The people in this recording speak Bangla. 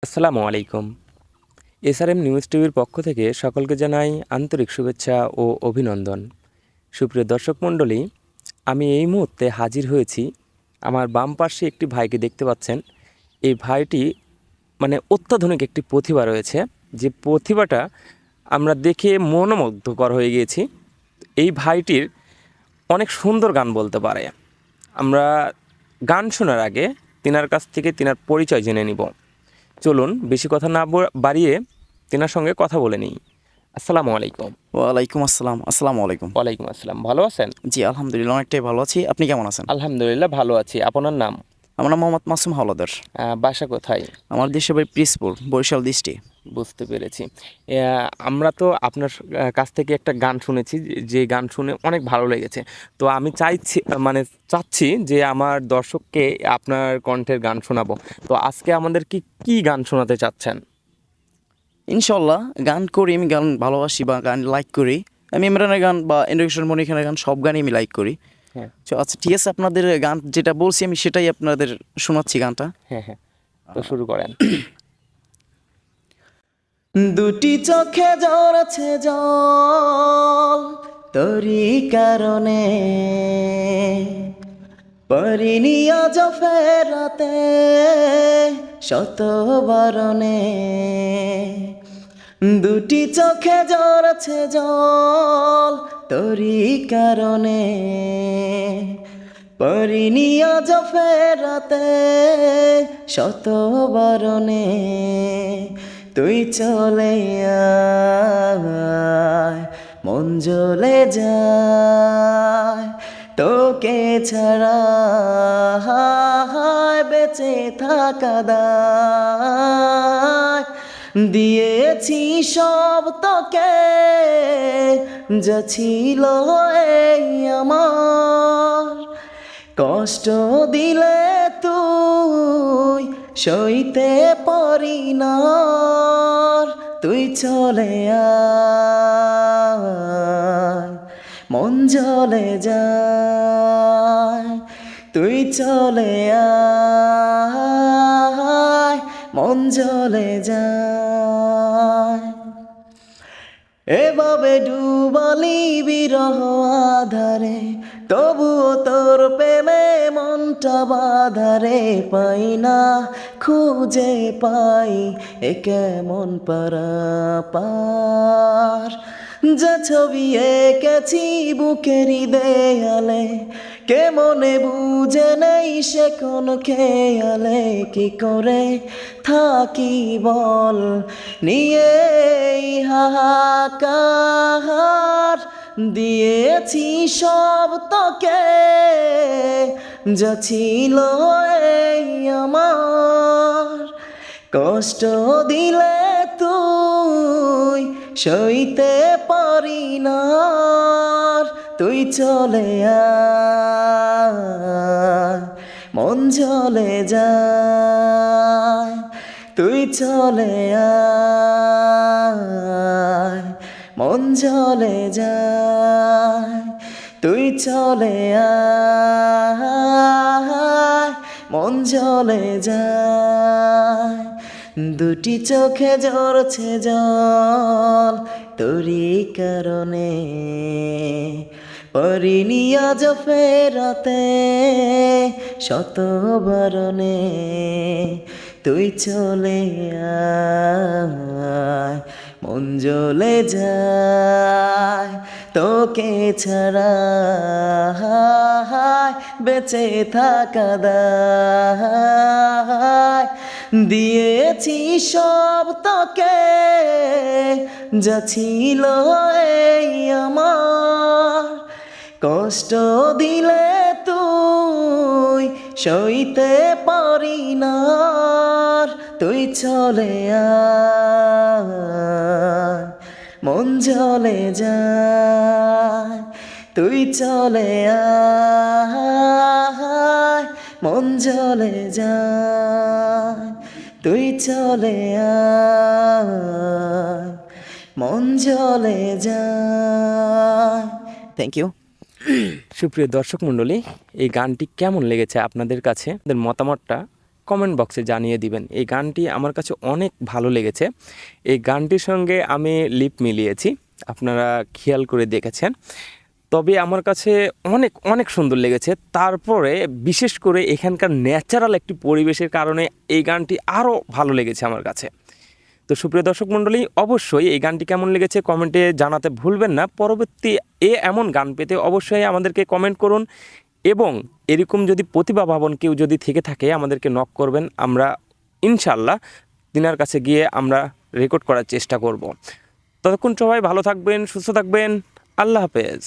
আসসালামু আলাইকুম। এসআরএম নিউজ টিভির পক্ষ থেকে সকলকে জানাই আন্তরিক শুভেচ্ছা ও অভিনন্দন। সুপ্রিয় দর্শক মণ্ডলী, আমি এই মুহূর্তে হাজির হয়েছি। আমার বাম পাশে একটি ভাইকে দেখতে পাচ্ছেন। এই ভাইটি অত্যাধুনিক একটি প্রতিভা রয়েছে, যে প্রতিভাটা আমরা দেখে মনোমুগ্ধকর হয়ে গিয়েছি। এই ভাইটির অনেক সুন্দর গান বলতে পারে। আমরা গান শোনার আগে তিনার কাছ থেকে তিনার পরিচয় জেনে নিব। চলুন বেশি কথা না বাড়িয়ে তেনার সঙ্গে কথা বলে নিই। আসসালামু আলাইকুম। ওয়ালাইকুম আসসালাম। আসসালামু আলাইকুম। ওয়ালাইকুম আসসালাম। ভালো আছেন? জি, আলহামদুলিল্লাহ অনেকটাই ভালো আছি। আপনি কেমন আছেন? আলহামদুলিল্লাহ ভালো আছি। আপনার নাম? আমার নাম মোহাম্মদ মাসুম হাওলাদার। বাসা কোথায়? আমার দেশের বাড়ি পিরোজপুর, বরিশাল ডিস্ট্রিক্ট। বুঝতে পেরেছি। আমরা তো আপনার কাছ থেকে একটা গান শুনেছি, যে গান শুনে অনেক ভালো লেগেছে। তো আমি চাচ্ছি যে আমার দর্শককে আপনার কণ্ঠের গান শোনাবো। তো আজকে আমাদের কি গান শোনাতে চাচ্ছেন? ইনশাল্লাহ গান করি, আমি গান ভালোবাসি বা গান লাইক করি। আমি ইমরানের গান বা ইন্দ্রকিশোর মনিখানের গান সব গানই আমি লাইক করি। হ্যাঁ তো আচ্ছা ঠিক আছে, আপনাদের গান যেটা বলছি আমি সেটাই আপনাদের শোনাচ্ছি গানটা। হ্যাঁ হ্যাঁ, তো শুরু করেন। দুটি চোখে জড়ছে জল তোরই কারণে, পারিনি আজ ফেরাতে শত বারণে। দুটি চোখে জড়ছে জল তোরই কারণে, পারিনি আজ ফেরাতে শত বারণে। তুই চলে আয়, মন জ্বলে যায়, তোকে ছাড়া বেঁচে থাকা দায়। দিয়েছি সব তোকে, যা ছিল এই আমার। কষ্ট দিলে তুই সইতে পারি না, তুই চলে আয়, মন জ্বলে যায়। তুই চলে আয়, মন জ্বলে যায়। এভাবে ডুবালি বিরহ আধারে, তবুও তোর প্রেমে মনটা বাধারে। পাই না খুঁজে পাই এ কেমন পারাপার। যে ছবি এঁকেছি বুকেরই দেয়ালে, কে মনে বুঝে নেই সে কোন খেয়ালে। কি করে থাকি বল নিয়ে হাহাকার। দিয়েছি সব তোকে, যা ছিল এই আমার। কষ্ট দিলে তুই সইতে পারি না, তুই চলে আয়, মন জ্বলে যায়। তুই চলে আয়, মন জ্বলে যায়। তুই চলে আয়, মন জ্বলে যায়। দুটি চোখে ঝরছে জল তোরই কারণে, পারিনি আজ ফেরাতে শত বারণে। তুই চলে আয়, মন জ্বলে যায়, তোকে ছাড়া বেঁচে থাকা দায়। দিয়েছি সব তোকে, যা ছিল এই আমার। কষ্ট দিলে তুই সইতে পারি না, তুই চলে আয়, মন জ্বলে যায়। তুই চলে আয়, মন জ্বলে যায়। তুই চলে আয়, মন জ্বলে যায়। Thank you. সুপ্রিয় দর্শক মণ্ডলী, এই গানটি কেমন লেগেছে আপনাদের কাছে? আপনাদের মতামতটা কমেন্ট বক্সে জানিয়ে দিবেন। এই গানটি আমার কাছে অনেক ভালো লেগেছে। এই গানটির সঙ্গে আমি লিপ মিলিয়েছি, আপনারা খেয়াল করে দেখেছেন। তবে আমার কাছে অনেক অনেক সুন্দর লেগেছে। তারপরে বিশেষ করে এখানকার ন্যাচারাল একটি পরিবেশের কারণে এই গানটি আরও ভালো লেগেছে আমার কাছে। তো সুপ্রিয় দর্শক মণ্ডলী, অবশ্যই এই গানটি কেমন লেগেছে কমেন্টে জানাতে ভুলবেন না। পরবর্তী এমন গান পেতে অবশ্যই আমাদেরকে কমেন্ট করুন, এবং এরকম যদি প্রতিভাবান কেউ যদি থেকে থাকে আমাদেরকে নক করবেন। আমরা ইনশাল্লাহ তিনার কাছে গিয়ে আমরা রেকর্ড করার চেষ্টা করব। ততক্ষণ সবাই ভালো থাকবেন, সুস্থ থাকবেন। আল্লাহ হাফেজ।